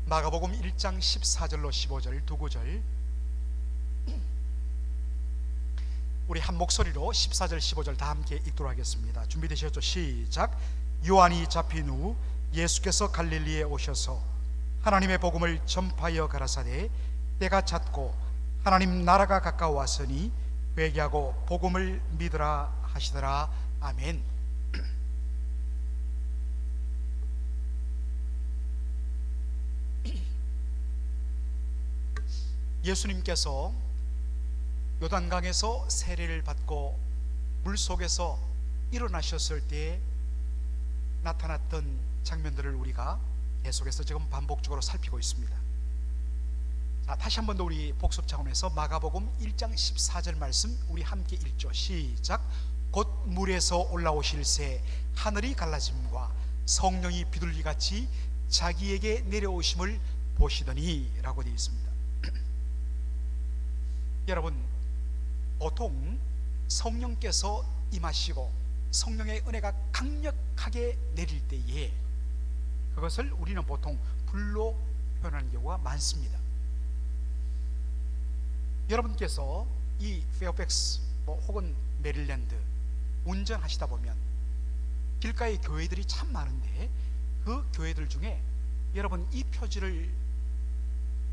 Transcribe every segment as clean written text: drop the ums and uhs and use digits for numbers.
마가복음 1장 14절로 15절 두 구절 우리 한 목소리로 14절 15절 다 함께 읽도록 하겠습니다. 준비되셨죠? 시작. 요한이 잡힌 후 예수께서 갈릴리에 오셔서 하나님의 복음을 전파하여 가라사대 때가 찼고 하나님 나라가 가까워왔으니 회개하고 복음을 믿으라 하시더라. 아멘. 예수님께서 요단강에서 세례를 받고 물속에서 일어나셨을 때 나타났던 장면들을 우리가 계속해서 지금 반복적으로 살피고 있습니다. 자, 다시 한 번 더 우리 복습 차원에서 마가복음 1장 14절 말씀 우리 함께 읽죠. 시작. 곧 물에서 올라오실 새 하늘이 갈라짐과 성령이 비둘기같이 자기에게 내려오심을 보시더니 라고 되어 있습니다. 여러분, 보통 성령께서 임하시고 성령의 은혜가 강력하게 내릴 때에 그것을 우리는 보통 불로 표현하는 경우가 많습니다. 여러분께서 이 페어팩스 혹은 메릴랜드 운전하시다 보면 길가에 교회들이 참 많은데 그 교회들 중에 여러분 이 표지를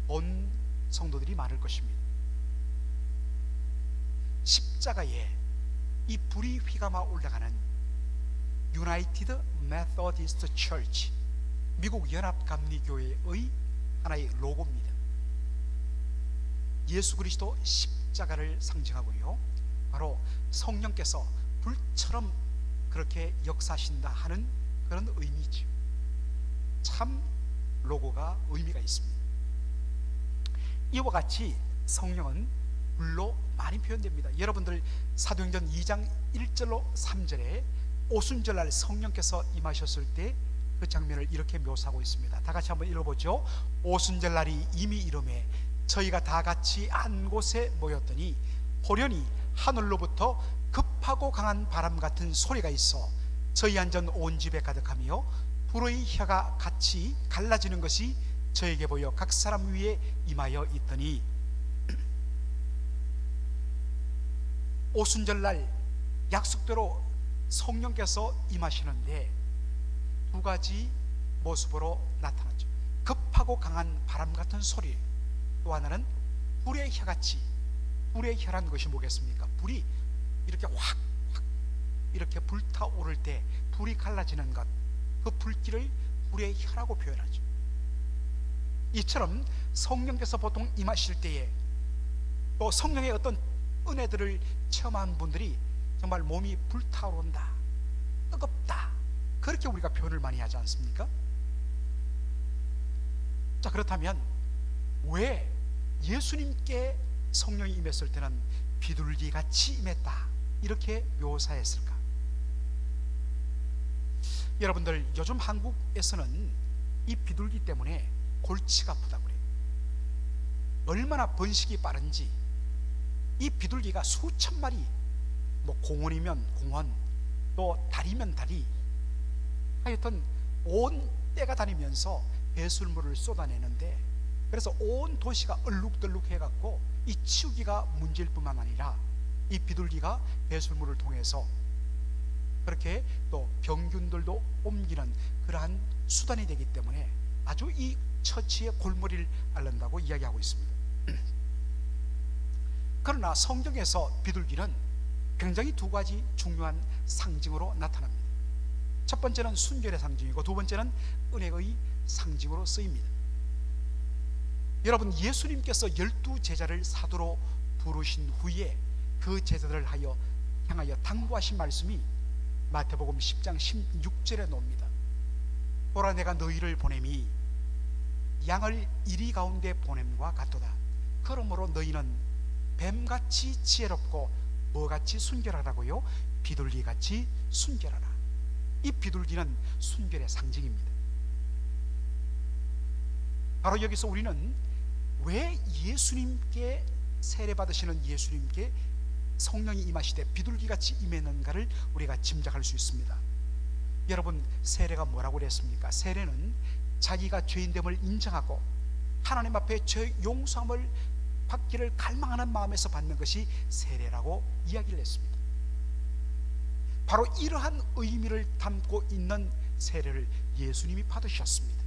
본 성도들이 많을 것입니다. 십자가에 이 불이 휘감아 올라가는 United Methodist Church, 미국 연합감리교회의 하나의 로고입니다. 예수 그리스도 십자가를 상징하고요, 바로 성령께서 불처럼 그렇게 역사하신다 하는 그런 의미죠. 참 로고가 의미가 있습니다. 이와 같이 성령은 불로 많이 표현됩니다. 여러분들 사도행전 2장 1절로 3절에 오순절날 성령께서 임하셨을 때 그 장면을 이렇게 묘사하고 있습니다. 다 같이 한번 읽어보죠. 오순절날이 이미 이르매 저희가 다 같이 한 곳에 모였더니 호련히 하늘로부터 급하고 강한 바람 같은 소리가 있어 저희 앉은 온 집에 가득하며 불의 혀가 같이 갈라지는 것이 저에게 보여 각 사람 위에 임하여 있더니, 오순절날 약속대로 성령께서 임하시는데 두 가지 모습으로 나타나죠. 급하고 강한 바람 같은 소리, 또 하나는 불의 혀같이. 불의 혀란 것이 뭐겠습니까? 불이 이렇게 확 이렇게 불타오를 때 불이 갈라지는 것, 그 불길을 불의 혀라고 표현하죠. 이처럼 성령께서 보통 임하실 때에 또 성령의 어떤 은혜들을 체험한 분들이 정말 몸이 불타오른다, 뜨겁다, 그렇게 우리가 표현을 많이 하지 않습니까? 자, 그렇다면 왜 예수님께 성령이 임했을 때는 비둘기같이 임했다 이렇게 묘사했을까? 여러분들, 요즘 한국에서는 이 비둘기 때문에 골치가 아프다고 그래요. 얼마나 번식이 빠른지. 이 비둘기가 수천 마리, 뭐 공원이면 공원, 또 다리면 다리, 하여튼 온 때가 다니면서 배설물을 쏟아내는데, 그래서 온 도시가 얼룩덜룩 해갖고 이 치우기가 문제일 뿐만 아니라 이 비둘기가 배설물을 통해서 그렇게 또 병균들도 옮기는 그러한 수단이 되기 때문에 아주 이 처치의 골머리를 앓는다고 이야기하고 있습니다. 그러나 성경에서 비둘기는 굉장히 두 가지 중요한 상징으로 나타납니다. 첫 번째는 순결의 상징이고 두 번째는 은혜의 상징으로 쓰입니다. 여러분, 예수님께서 12제자를 사도로 부르신 후에 그 제자들을 향하여 당부하신 말씀이 마태복음 10장 16절에 나옵니다. 보라, 내가 너희를 보냄이 양을 이리 가운데 보냄과 같도다. 그러므로 너희는 뱀같이 지혜롭고 뭐같이 순결하라고요? 비둘기같이 순결하라. 이 비둘기는 순결의 상징입니다. 바로 여기서 우리는 왜 예수님께 세례받으시는 예수님께 성령이 임하시되 비둘기같이 임했는가를 우리가 짐작할 수 있습니다. 여러분, 세례가 뭐라고 그랬습니까? 세례는 자기가 죄인됨을 인정하고 하나님 앞에 죄 용서함을 받기를 갈망하는 마음에서 받는 것이 세례라고 이야기를 했습니다. 바로 이러한 의미를 담고 있는 세례를 예수님이 받으셨습니다.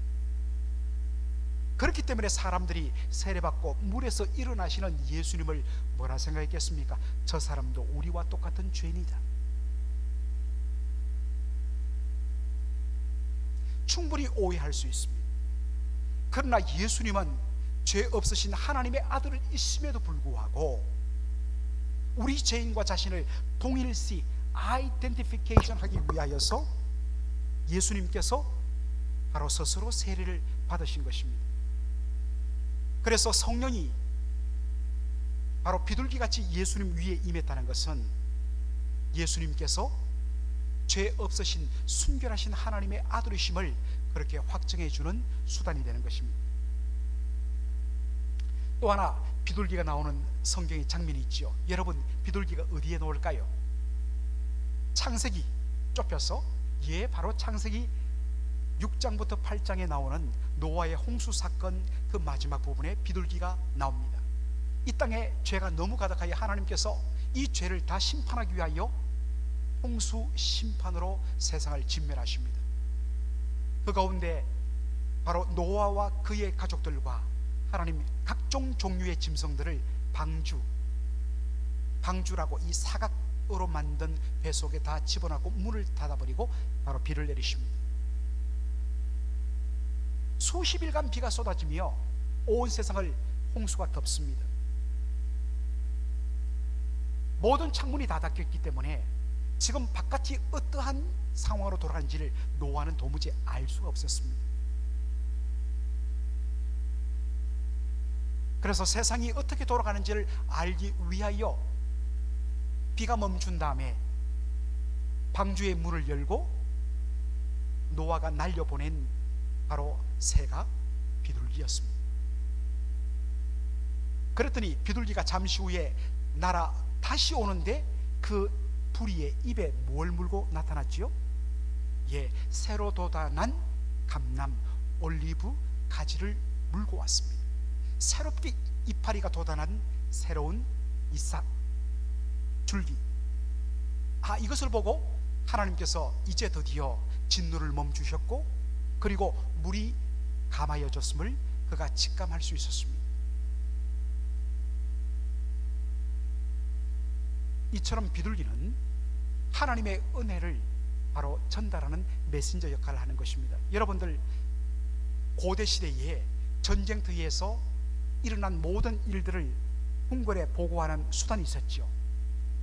그렇기 때문에 사람들이 세례받고 물에서 일어나시는 예수님을 뭐라 생각했겠습니까? 저 사람도 우리와 똑같은 죄인이다. 충분히 오해할 수 있습니다. 그러나 예수님은 죄 없으신 하나님의 아들이심에도 불구하고 우리 죄인과 자신을 동일시 아이덴티피케이션 하기 위하여서 예수님께서 바로 스스로 세례를 받으신 것입니다. 그래서 성령이 바로 비둘기같이 예수님 위에 임했다는 것은 예수님께서 죄 없으신 순결하신 하나님의 아들이심을 그렇게 확증해 주는 수단이 되는 것입니다. 또 하나 비둘기가 나오는 성경의 장면이 있죠. 여러분, 비둘기가 어디에 놓을까요? 창세기 좁혀서 바로 창세기 6장부터 8장에 나오는 노아의 홍수 사건 그 마지막 부분에 비둘기가 나옵니다. 이 땅에 죄가 너무 가득하여 하나님께서 이 죄를 다 심판하기 위하여 홍수 심판으로 세상을 진멸하십니다. 그 가운데 바로 노아와 그의 가족들과 하나님 각종 종류의 짐승들을 방주라고 이 사각으로 만든 배 속에 다 집어넣고 문을 닫아버리고 바로 비를 내리십니다. 수십일간 비가 쏟아지며 온 세상을 홍수가 덮습니다. 모든 창문이 다 닫혔기 때문에 지금 바깥이 어떠한 상황으로 돌아가는지를 노아는 도무지 알 수가 없었습니다. 그래서 세상이 어떻게 돌아가는지를 알기 위하여 비가 멈춘 다음에 방주의 문을 열고 노아가 날려보낸 바로 새가 비둘기였습니다. 그랬더니 비둘기가 잠시 후에 날아 다시 오는데 그 부리의 입에 뭘 물고 나타났지요? 새로 돋아난 감람, 올리브 가지를 물고 왔습니다. 새롭게 이파리가 돋아난 새로운 이삭 줄기. 이것을 보고 하나님께서 이제 드디어 진노를 멈추셨고 그리고 물이 감하여졌음을 그가 직감할 수 있었습니다. 이처럼 비둘기는 하나님의 은혜를 바로 전달하는 메신저 역할을 하는 것입니다. 여러분들, 고대 시대에 전쟁터에서 일어난 모든 일들을 궁궐에 보고하는 수단이 있었죠.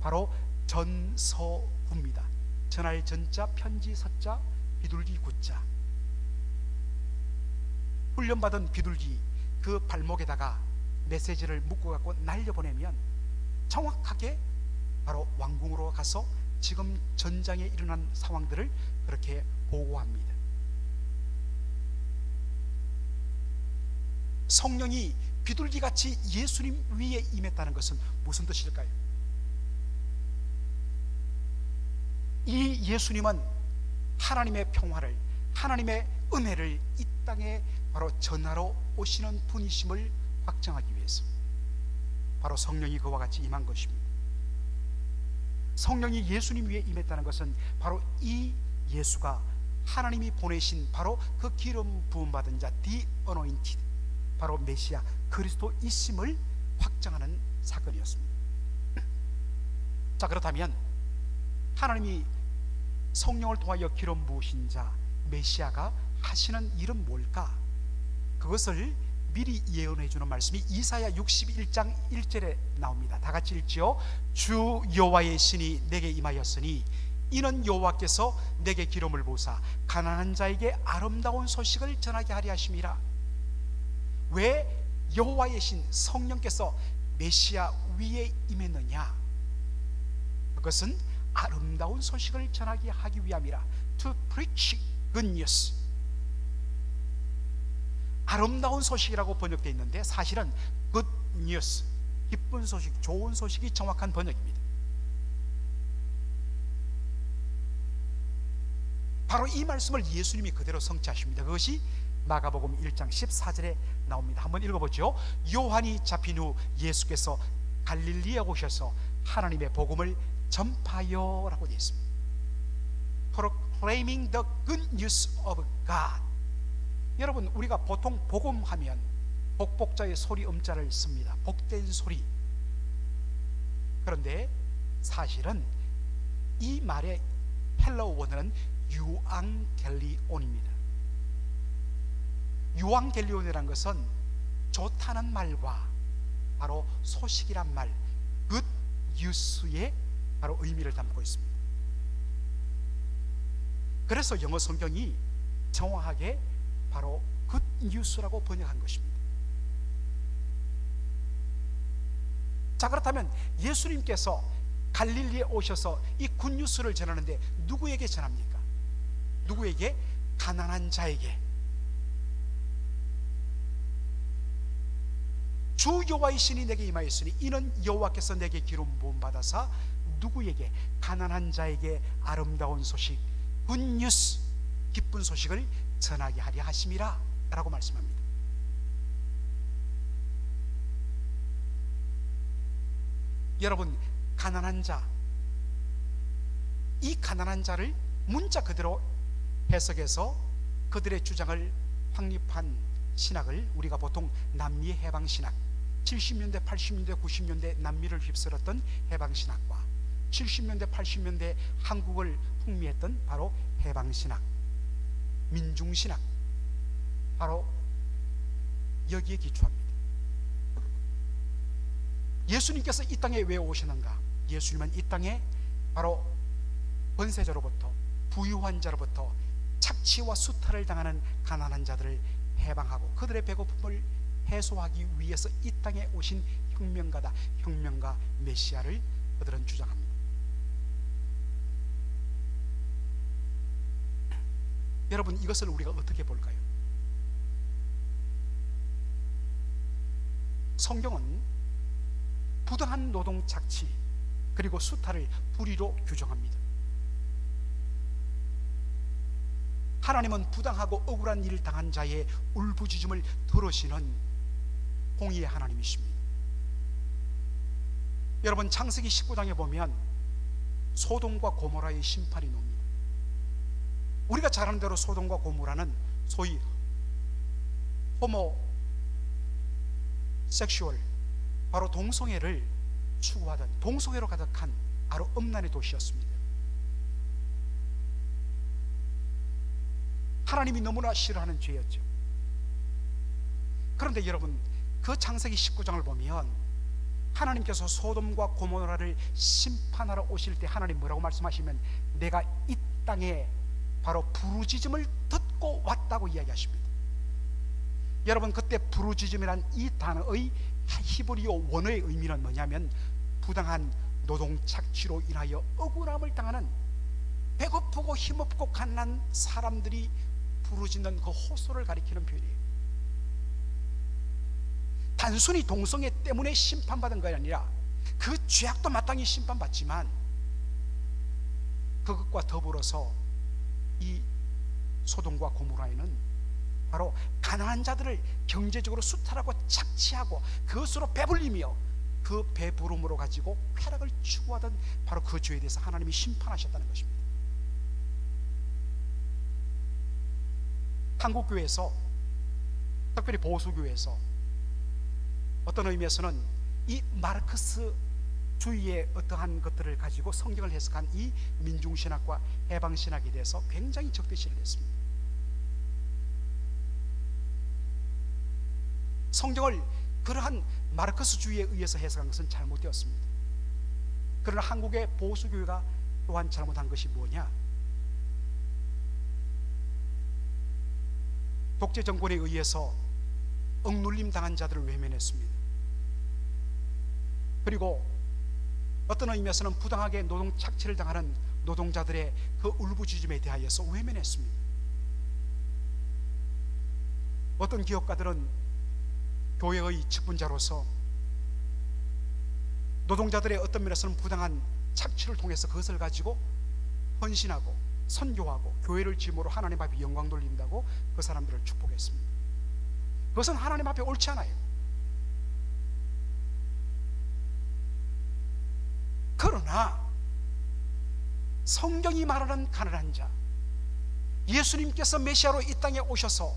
바로 전서구입니다. 전할 전자, 편지 서자, 비둘기 구자. 훈련받은 비둘기 그 발목에다가 메시지를 묶고 갖고 날려보내면 정확하게 바로 왕궁으로 가서 지금 전장에 일어난 상황들을 그렇게 보고합니다. 성령이 비둘기같이 예수님 위에 임했다는 것은 무슨 뜻일까요? 이 예수님은 하나님의 평화를, 하나님의 은혜를 이 땅에 바로 전하러 오시는 분이심을 확정하기 위해서 바로 성령이 그와 같이 임한 것입니다. 성령이 예수님 위에 임했다는 것은 바로 이 예수가 하나님이 보내신 바로 그 기름 부음 받은 자, The Anointed, 바로 메시아 그리스도이심을 확정하는 사건이었습니다. 자, 그렇다면 하나님이 성령을 통하여 기름 부으신 자 메시아가 하시는 일은 뭘까? 그것을 미리 예언해 주는 말씀이 이사야 61장 1절에 나옵니다. 다 같이 읽지요. 주 여호와의 신이 내게 임하였으니 이는 여호와께서 내게 기름을 부으사 가난한 자에게 아름다운 소식을 전하게 하려 하심이라. 왜 여호와의 신 성령께서 메시아 위에 임했느냐? 그것은 아름다운 소식을 전하게 하기 위함이라. To preach good news. 아름다운 소식이라고 번역되어 있는데 사실은 good news, 기쁜 소식, 좋은 소식이 정확한 번역입니다. 바로 이 말씀을 예수님이 그대로 성취하십니다. 그것이 마가복음 1장 14절에 나옵니다. 한번 읽어보죠. 요한이 잡힌 후 예수께서 갈릴리에 오셔서 하나님의 복음을 전파하여 라고 되어 있습니다. Proclaiming the good news of God. 여러분, 우리가 보통 복음하면 복복자의 소리 음자를 씁니다. 복된 소리. 그런데 사실은 이 말의 헬라어 원어는 유앙겔리온입니다. 유앙겔리온이라는 것은 좋다는 말과 바로 소식이란 말, good news의 바로 의미를 담고 있습니다. 그래서 영어 성경이 정확하게 바로 good news라고 번역한 것입니다. 자, 그렇다면 예수님께서 갈릴리에 오셔서 이 굿뉴스를 전하는데 누구에게 전합니까? 누구에게? 가난한 자에게. 주 여호와의 신이 내게 임하였으니 이는 여호와께서 내게 기름 부음 받아사 누구에게? 가난한 자에게 아름다운 소식, 굿뉴스, 기쁜 소식을 전하게 하려 하심이라 라고 말씀합니다. 여러분, 가난한 자, 이 가난한 자를 문자 그대로 해석해서 그들의 주장을 확립한 신학을 우리가 보통 남미의 해방신학, 70년대, 80년대, 90년대 남미를 휩쓸었던 해방신학과 70년대, 80년대 한국을 풍미했던 바로 해방신학, 민중신학, 바로 여기에 기초합니다. 예수님께서 이 땅에 왜 오시는가? 예수님은 이 땅에 바로 권세자로부터, 부유한 자로부터 착취와 수탈을 당하는 가난한 자들을 해방하고 그들의 배고픔을 해소하기 위해서 이 땅에 오신 혁명가다, 혁명가 메시아를 그들은 주장합니다. 여러분, 이것을 우리가 어떻게 볼까요? 성경은 부당한 노동 착취 그리고 수탈을 불의로 규정합니다. 하나님은 부당하고 억울한 일을 당한 자의 울부짖음을 들으시는 공의의 하나님이십니다. 여러분, 창세기 19장에 보면 소돔과 고모라의 심판이 나옵니다. 우리가 잘 아는 대로 소돔과 고모라는 소위 호모 섹슈얼, 바로 동성애를 추구하던 동성애로 가득한 바로 음란의 도시였습니다. 하나님이 너무나 싫어하는 죄였죠. 그런데 여러분, 그 창세기 19장을 보면 하나님께서 소돔과 고모라를 심판하러 오실 때 하나님 뭐라고 말씀하시면 내가 이 땅에 바로 부르짖음을 듣고 왔다고 이야기하십니다. 여러분, 그때 부르짖음이란 이 단어의 히브리어 원어의 의미는 뭐냐면 부당한 노동 착취로 인하여 억울함을 당하는 배고프고 힘없고 가난한 사람들이 부르짖는 그 호소를 가리키는 표현이에요. 단순히 동성애 때문에 심판받은 것이 아니라 그 죄악도 마땅히 심판받지만 그것과 더불어서 이 소돔과 고모라에는 바로 가난한 자들을 경제적으로 수탈하고 착취하고 그것으로 배불리며 그 배부름으로 가지고 쾌락을 추구하던 바로 그 죄에 대해서 하나님이 심판하셨다는 것입니다. 한국교회에서, 특별히 보수교회에서 어떤 의미에서는 이 마르크스주의의 어떠한 것들을 가지고 성경을 해석한 이 민중신학과 해방신학에 대해서 굉장히 적대시를 했습니다. 성경을 그러한 마르크스주의에 의해서 해석한 것은 잘못되었습니다. 그러나 한국의 보수교회가 또한 잘못한 것이 뭐냐? 독재 정권에 의해서 억눌림 당한 자들을 외면했습니다. 그리고 어떤 의미에서는 부당하게 노동 착취를 당하는 노동자들의 그 울부짖음에 대하여서 외면했습니다. 어떤 기업가들은 교회의 직분자로서 노동자들의 어떤 면에서는 부당한 착취를 통해서 그것을 가지고 헌신하고 선교하고 교회를 짐으로 하나님 앞에 영광 돌린다고 그 사람들을 축복했습니다. 그것은 하나님 앞에 옳지 않아요. 그러나 성경이 말하는 가난한 자, 예수님께서 메시아로 이 땅에 오셔서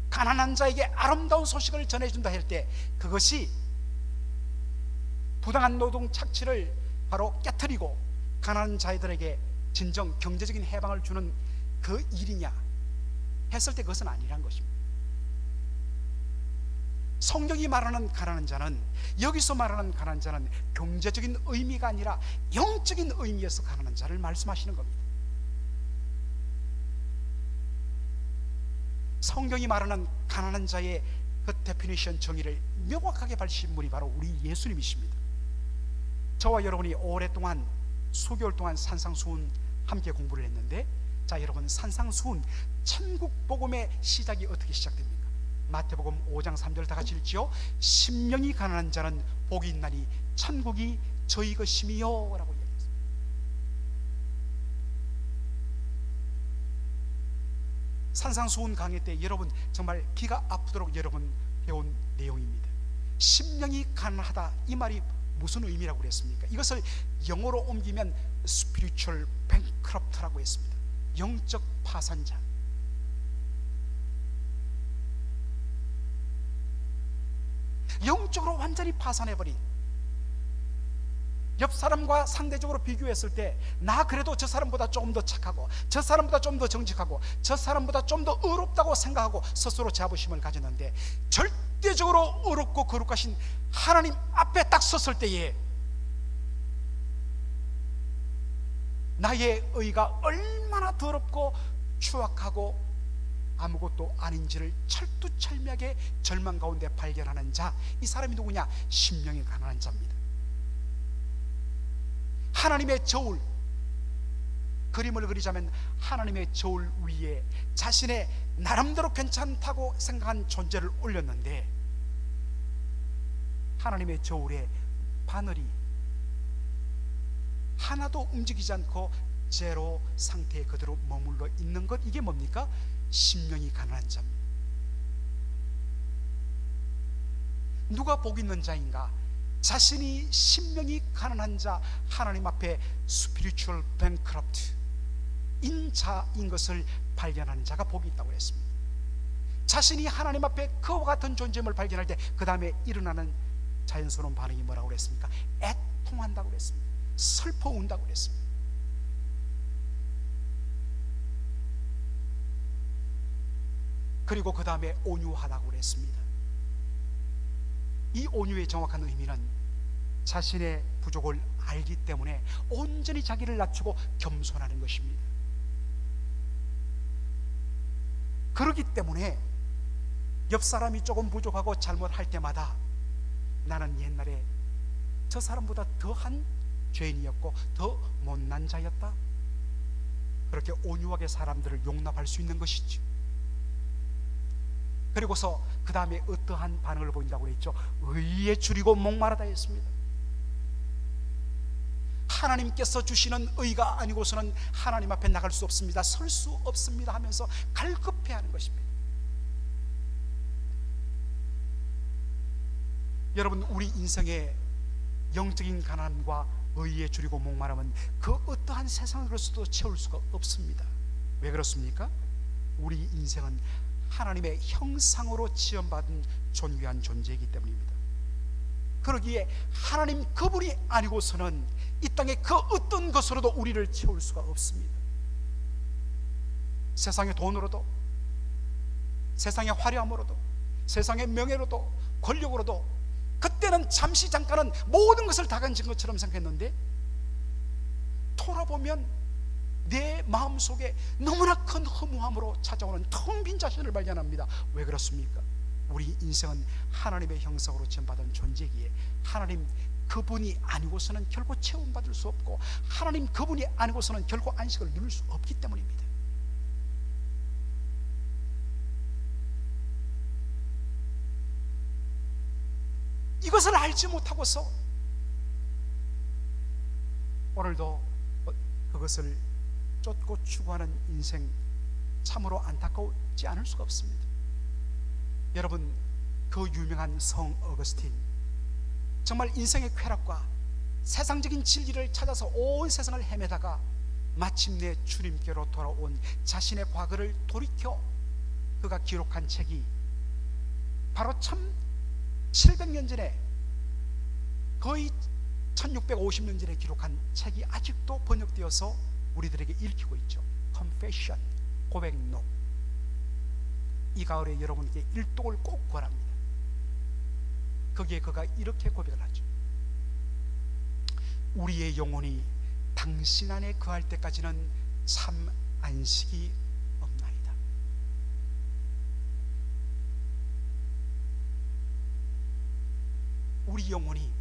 가난한 자에게 아름다운 소식을 전해준다 할 때 그것이 부당한 노동 착취를 바로 깨트리고 가난한 자들에게 진정 경제적인 해방을 주는 그 일이냐 했을 때 그것은 아니란 것입니다. 성경이 말하는 가난한 자는, 여기서 말하는 가난한 자는 경제적인 의미가 아니라 영적인 의미에서 가난한 자를 말씀하시는 겁니다. 성경이 말하는 가난한 자의 그 데피니션 정의를 명확하게 밝히신 분이 바로 우리 예수님이십니다. 저와 여러분이 오랫동안 수개월 동안 산상수훈 함께 공부를 했는데, 자 여러분, 산상수훈 천국 복음의 시작이 어떻게 시작됩니까? 마태복음 5장 3절 다 같이 읽지요. 심령이 가난한 자는 복이 있나니 천국이 저희 것임이요 라고 이야기했습니다. 산상수훈 강의 때 여러분 정말 귀가 아프도록 여러분 배운 내용입니다. 심령이 가난하다, 이 말이 무슨 의미라고 그랬습니까? 이것을 영어로 옮기면 spiritual bankrupt라고 했습니다. 영적 파산자. 영적으로 완전히 파산해버린, 옆 사람과 상대적으로 비교했을 때 나 그래도 저 사람보다 좀 더 착하고 저 사람보다 좀 더 정직하고 저 사람보다 좀 더 의롭다고 생각하고 스스로 자부심을 가졌는데, 절대적으로 의롭고 거룩하신 하나님 앞에 딱 섰을 때에 나의 의가 얼마나 더럽고 추악하고 아무것도 아닌지를 철두철미하게 절망 가운데 발견하는 자, 이 사람이 누구냐? 심령이 가난한 자입니다. 하나님의 저울, 그림을 그리자면 하나님의 저울 위에 자신의 나름대로 괜찮다고 생각한 존재를 올렸는데, 하나님의 저울에 바늘이 하나도 움직이지 않고 제로 상태에 그대로 머물러 있는 것, 이게 뭡니까? 심령이 가난한 자입니다. 누가 복 있는 자인가? 자신이 심령이 가난한 자, 하나님 앞에 spiritual bankrupt 인 자인 것을 발견하는 자가 복이 있다고 했습니다. 자신이 하나님 앞에 그와 같은 존재임을 발견할 때 그 다음에 일어나는 자연스러운 반응이 뭐라고 그랬습니까? 애통한다고 그랬습니다. 슬퍼운다고 그랬습니다. 그리고 그 다음에 온유하다고 그랬습니다. 이 온유의 정확한 의미는 자신의 부족을 알기 때문에 온전히 자기를 낮추고 겸손하는 것입니다. 그렇기 때문에 옆 사람이 조금 부족하고 잘못할 때마다 나는 옛날에 저 사람보다 더한 죄인이었고 더 못난 자였다, 그렇게 온유하게 사람들을 용납할 수 있는 것이죠. 그리고서 그 다음에 어떠한 반응을 보인다고 했죠? 의에 줄이고 목마르다 했습니다. 하나님께서 주시는 의가 아니고서는 하나님 앞에 나갈 수 없습니다, 설 수 없습니다 하면서 갈급해하는 것입니다. 여러분, 우리 인생의 영적인 가난과 의에 줄이고 목마름은 그 어떠한 세상으로서도 채울 수가 없습니다. 왜 그렇습니까? 우리 인생은 하나님의 형상으로 지음받은 존귀한 존재이기 때문입니다. 그러기에 하나님 그분이 아니고서는 이 땅에 그 어떤 것으로도 우리를 채울 수가 없습니다. 세상의 돈으로도, 세상의 화려함으로도, 세상의 명예로도, 권력으로도, 그때는 잠시 잠깐은 모든 것을 다 가진 것처럼 생각했는데, 돌아보면 내 마음속에 너무나 큰 허무함으로 찾아오는 텅 빈 자신을 발견합니다. 왜 그렇습니까? 우리 인생은 하나님의 형상으로 지음받은 존재이기에 하나님 그분이 아니고서는 결코 체험받을 수 없고, 하나님 그분이 아니고서는 결코 안식을 누릴 수 없기 때문입니다. 이것을 알지 못하고서 오늘도 그것을 쫓고 추구하는 인생, 참으로 안타까우지 않을 수가 없습니다. 여러분, 그 유명한 성 어거스틴, 정말 인생의 쾌락과 세상적인 진리를 찾아서 온 세상을 헤매다가 마침내 주님께로 돌아온 자신의 과거를 돌이켜 그가 기록한 책이 바로 1700년 전에, 거의 1650년 전에 기록한 책이 아직도 번역되어서 우리들에게 읽히고 있죠. Confession, 고백록. 이 가을에 여러분께 일독을 꼭 권합니다. 거기에 그가 이렇게 고백을 하죠. 우리의 영혼이 당신 안에 거할 때까지는 참 안식이 없나이다. 우리 영혼이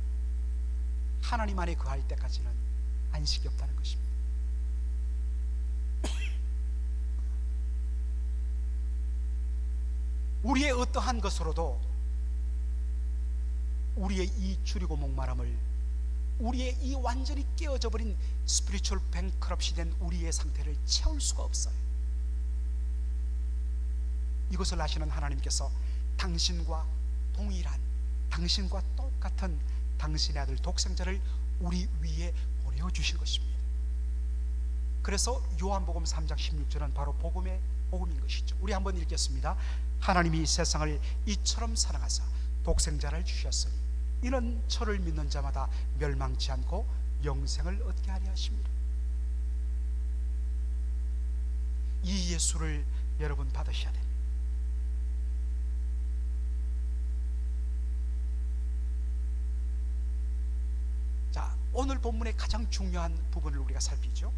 하나님 안에 거할 때까지는 안식이 없다는 것입니다. 우리의 어떠한 것으로도 우리의 이 줄이고 목마름을, 우리의 이 완전히 깨어져 버린 스피리추얼 뱅크럽시 된 우리의 상태를 채울 수가 없어요. 이것을 아시는 하나님께서 당신과 동일한, 당신과 똑같은 당신의 아들 독생자를 우리 위에 보내주신 것입니다. 그래서 요한복음 3장 16절은 바로 복음인 것이죠. 우리 한번 읽겠습니다. 하나님이 세상을 이처럼 사랑하사 독생자를 주셨으니 이는 저를 믿는 자마다 멸망치 않고 영생을 얻게 하려 하십니다. 이 예수를 여러분 받으셔야 됩니다. 자, 오늘 본문의 가장 중요한 부분을 우리가 살피죠.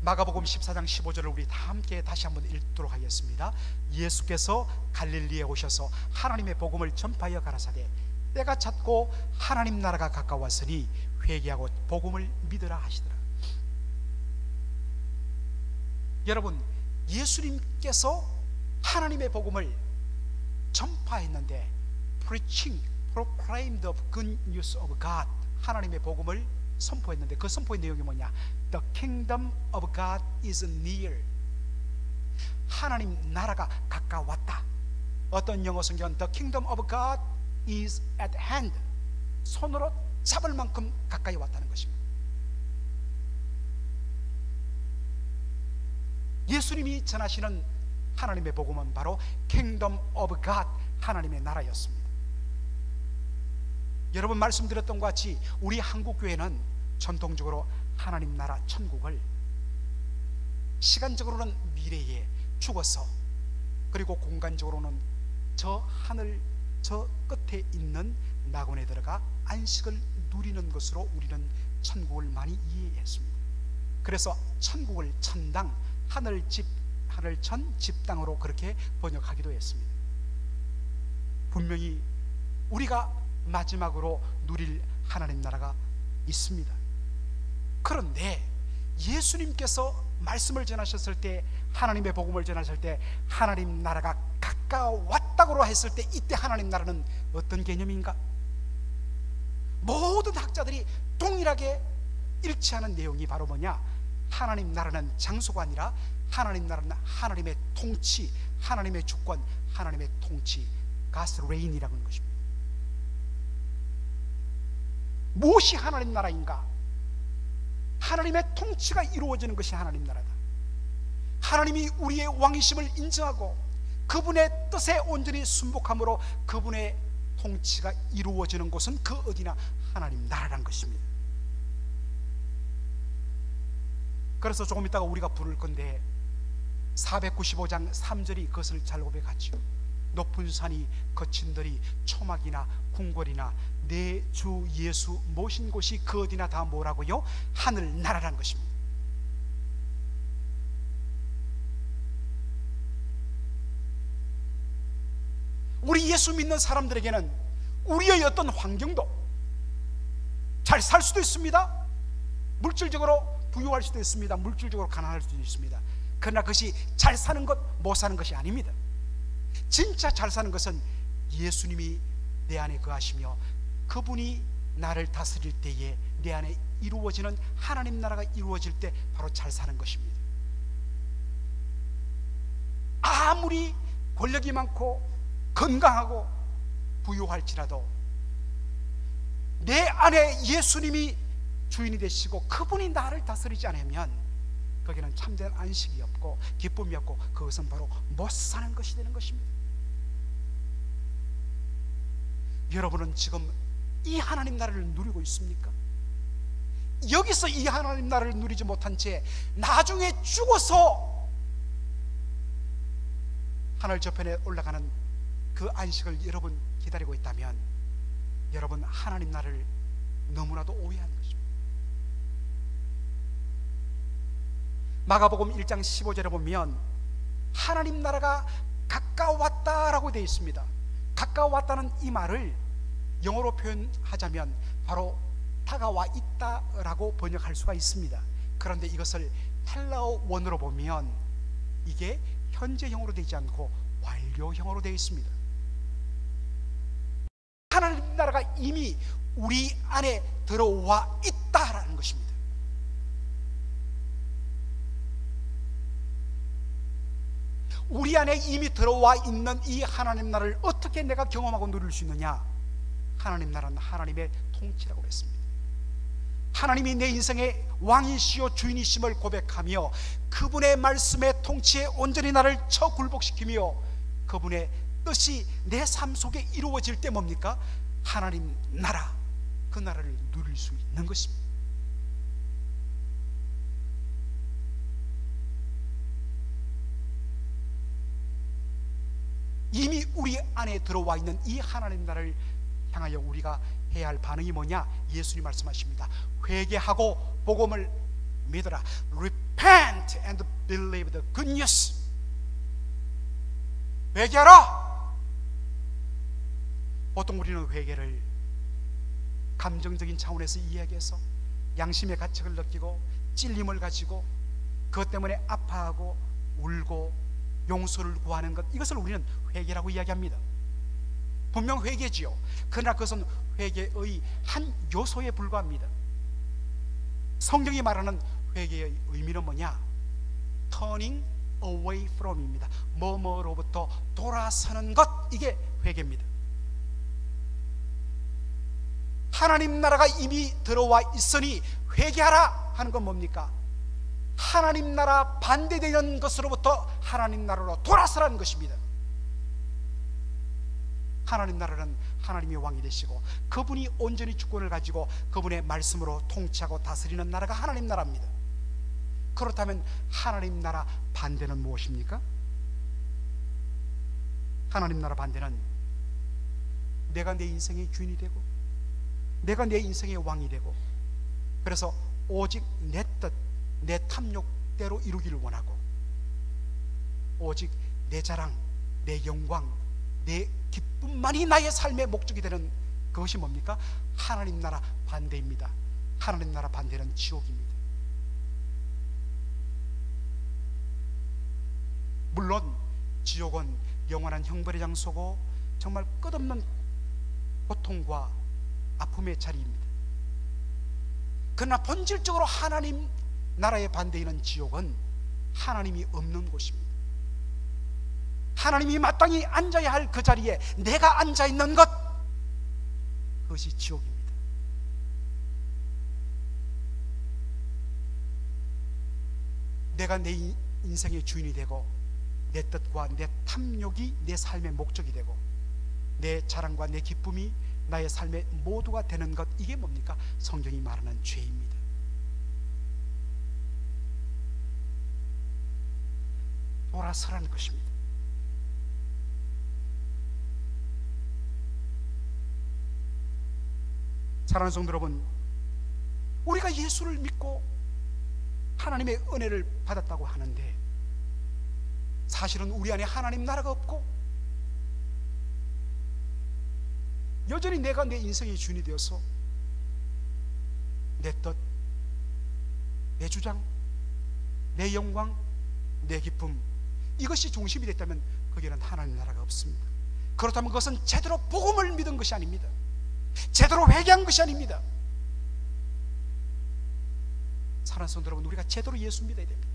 마가복음 14장 15절을 우리 다 함께 다시 한번 읽도록 하겠습니다. 예수께서 갈릴리에 오셔서 하나님의 복음을 전파하여 가라사대 때가 찼고 하나님 나라가 가까웠으니 회개하고 복음을 믿으라 하시더라. 여러분, 예수님께서 하나님의 복음을 전파했는데, preaching, proclaim the good news of God, 하나님의 복음을 선포했는데 그 선포의 내용이 뭐냐? The kingdom of God is near. 하나님 나라가 가까웠다. 어떤 영어 성경은 The kingdom of God is at hand. 손으로 잡을 만큼 가까이 왔다는 것입니다. 예수님이 전하시는 하나님의 복음은 바로 kingdom of God, 하나님의 나라였습니다. 여러분, 말씀드렸던 것 같이 우리 한국교회는 전통적으로 하나님 나라 천국을 시간적으로는 미래에 죽어서, 그리고 공간적으로는 저 하늘 저 끝에 있는 낙원에 들어가 안식을 누리는 것으로 우리는 천국을 많이 이해했습니다. 그래서 천국을 천당, 하늘집, 하늘천 집당으로 그렇게 번역하기도 했습니다. 분명히 우리가 마지막으로 누릴 하나님 나라가 있습니다. 그런데 예수님께서 말씀을 전하셨을 때, 하나님의 복음을 전하실 때 하나님 나라가 가까웠다고 했을 때, 이때 하나님 나라는 어떤 개념인가? 모든 학자들이 동일하게 일치하는 내용이 바로 뭐냐? 하나님 나라는 장소가 아니라 하나님 나라는 하나님의 통치, 하나님의 주권, 하나님의 통치, God's reign이라고 하는 것입니다. 무엇이 하나님 나라인가? 하나님의 통치가 이루어지는 것이 하나님 나라다. 하나님이 우리의 왕이심을 인정하고 그분의 뜻에 온전히 순복함으로 그분의 통치가 이루어지는 곳은 그 어디나 하나님 나라란 것입니다. 그래서 조금 있다가 우리가 부를 건데 495장 3절이 그것을 잘 고백하죠. 높은 산이 거친 들이 초막이나 궁궐이나 내 주 예수 모신 곳이 그 어디나 다 뭐라고요? 하늘 나라란 것입니다. 우리 예수 믿는 사람들에게는 우리의 어떤 환경도 잘 살 수도 있습니다. 물질적으로 부유할 수도 있습니다. 물질적으로 가난할 수도 있습니다. 그러나 그것이 잘 사는 것, 못 사는 것이 아닙니다. 진짜 잘 사는 것은 예수님이 내 안에 거하시며 그분이 나를 다스릴 때에 내 안에 이루어지는 하나님 나라가 이루어질 때 바로 잘 사는 것입니다. 아무리 권력이 많고 건강하고 부유할지라도 내 안에 예수님이 주인이 되시고 그분이 나를 다스리지 않으면 거기는 참된 안식이 없고 기쁨이 없고 그것은 바로 못 사는 것이 되는 것입니다. 여러분은 지금 이 하나님 나라를 누리고 있습니까? 여기서 이 하나님 나라를 누리지 못한 채 나중에 죽어서 하늘 저편에 올라가는 그 안식을 여러분 기다리고 있다면 여러분 하나님 나라를 너무나도 오해한 것입니다. 마가복음 1장 15절에 보면 하나님 나라가 가까웠다라고 되어 있습니다. 가까웠다는 이 말을 영어로 표현하자면 바로 다가와 있다라고 번역할 수가 있습니다. 그런데 이것을 헬라어 원어로 보면 이게 현재형으로 되지 않고 완료형으로 되어 있습니다. 하나님 나라가 이미 우리 안에 들어와 있다라는 것입니다. 우리 안에 이미 들어와 있는 이 하나님 나라를 어떻게 내가 경험하고 누릴 수 있느냐? 하나님 나라는 하나님의 통치라고 했습니다. 하나님이 내 인생의 왕이시요 주인이심을 고백하며 그분의 말씀의 통치에 온전히 나를 처굴복시키며 그분의 뜻이 내 삶 속에 이루어질 때 뭡니까? 하나님 나라, 그 나라를 누릴 수 있는 것입니다. 이미 우리 안에 들어와 있는 이 하나님 나라를 향하여 우리가 해야 할 반응이 뭐냐? 예수님 말씀하십니다. 회개하고 복음을 믿어라. Repent and believe the good news. 회개하라. 보통 우리는 회개를 감정적인 차원에서 이야기해서 양심의 가책을 느끼고 찔림을 가지고 그것 때문에 아파하고 울고 용서를 구하는 것, 이것을 우리는 회개라고 이야기합니다. 분명 회개지요. 그러나 그것은 회개의 한 요소에 불과합니다. 성경이 말하는 회개의 의미는 뭐냐? Turning away from입니다. 뭐뭐로부터 돌아서는 것, 이게 회개입니다. 하나님 나라가 이미 들어와 있으니 회개하라 하는 건 뭡니까? 하나님 나라 반대되는 것으로부터 하나님 나라로 돌아서라는 것입니다. 하나님 나라는 하나님이 왕이 되시고 그분이 온전히 주권을 가지고 그분의 말씀으로 통치하고 다스리는 나라가 하나님 나라입니다. 그렇다면 하나님 나라 반대는 무엇입니까? 하나님 나라 반대는 내가 내 인생의 주인이 되고 내가 내 인생의 왕이 되고 그래서 오직 내 뜻, 내 탐욕대로 이루기를 원하고 오직 내 자랑, 내 영광, 내 기쁨만이 나의 삶의 목적이 되는 그것이 뭡니까? 하나님 나라 반대입니다. 하나님 나라 반대는 지옥입니다. 물론 지옥은 영원한 형벌의 장소고 정말 끝없는 고통과 아픔의 자리입니다. 그러나 본질적으로 하나님 나라의 반대에는 지옥은 하나님이 없는 곳입니다. 하나님이 마땅히 앉아야 할 그 자리에 내가 앉아있는 것, 그것이 지옥입니다. 내가 내 인생의 주인이 되고 내 뜻과 내 탐욕이 내 삶의 목적이 되고 내 자랑과 내 기쁨이 나의 삶의 모두가 되는 것, 이게 뭡니까? 성경이 말하는 죄입니다. 돌아서라는 것입니다. 사랑하는 성도 여러분, 우리가 예수를 믿고 하나님의 은혜를 받았다고 하는데 사실은 우리 안에 하나님 나라가 없고 여전히 내가 내 인생의 주인이 되어서 내 뜻, 내 주장, 내 영광, 내 기쁨, 이것이 중심이 됐다면 거기에는 하나님 나라가 없습니다. 그렇다면 그것은 제대로 복음을 믿은 것이 아닙니다. 제대로 회개한 것이 아닙니다. 사랑하는 성도 여러분, 우리가 제대로 예수 믿어야 됩니다.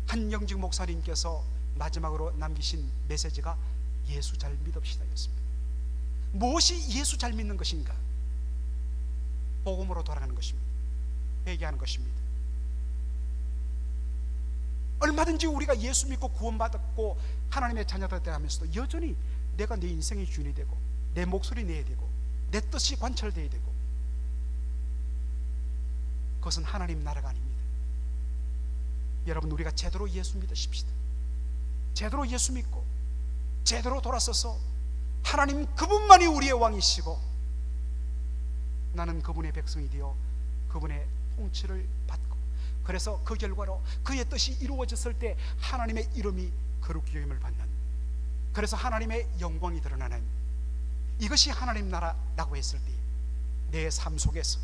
한영직 목사님께서 마지막으로 남기신 메시지가 예수 잘 믿읍시다 였습니다. 무엇이 예수 잘 믿는 것인가? 복음으로 돌아가는 것입니다. 회개하는 것입니다. 얼마든지 우리가 예수 믿고 구원받았고 하나님의 자녀가 되다 하면서도 여전히 내가 내 인생의 주인이 되고 내 목소리 내야 되고 내 뜻이 관철되어야 되고, 그것은 하나님 나라가 아닙니다. 여러분, 우리가 제대로 예수 믿으십시다. 제대로 예수 믿고 제대로 돌아서서 하나님 그분만이 우리의 왕이시고 나는 그분의 백성이 되어 그분의 통치를 받고, 그래서 그 결과로 그의 뜻이 이루어졌을 때 하나님의 이름이 거룩히 여김을 받는, 그래서 하나님의 영광이 드러나는, 이것이 하나님 나라라고 했을 때 내 삶 속에서,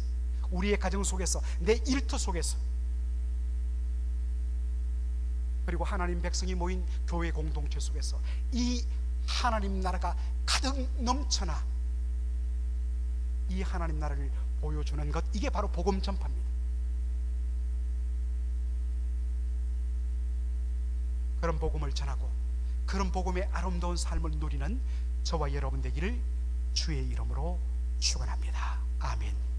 우리의 가정 속에서, 내 일터 속에서, 그리고 하나님 백성이 모인 교회 공동체 속에서 이 하나님 나라가 가득 넘쳐나 이 하나님 나라를 보여주는 것, 이게 바로 복음 전파입니다. 그런 복음을 전하고 그런 복음의 아름다운 삶을 누리는 저와 여러분 되기를 주의 이름으로 축원합니다. 아멘.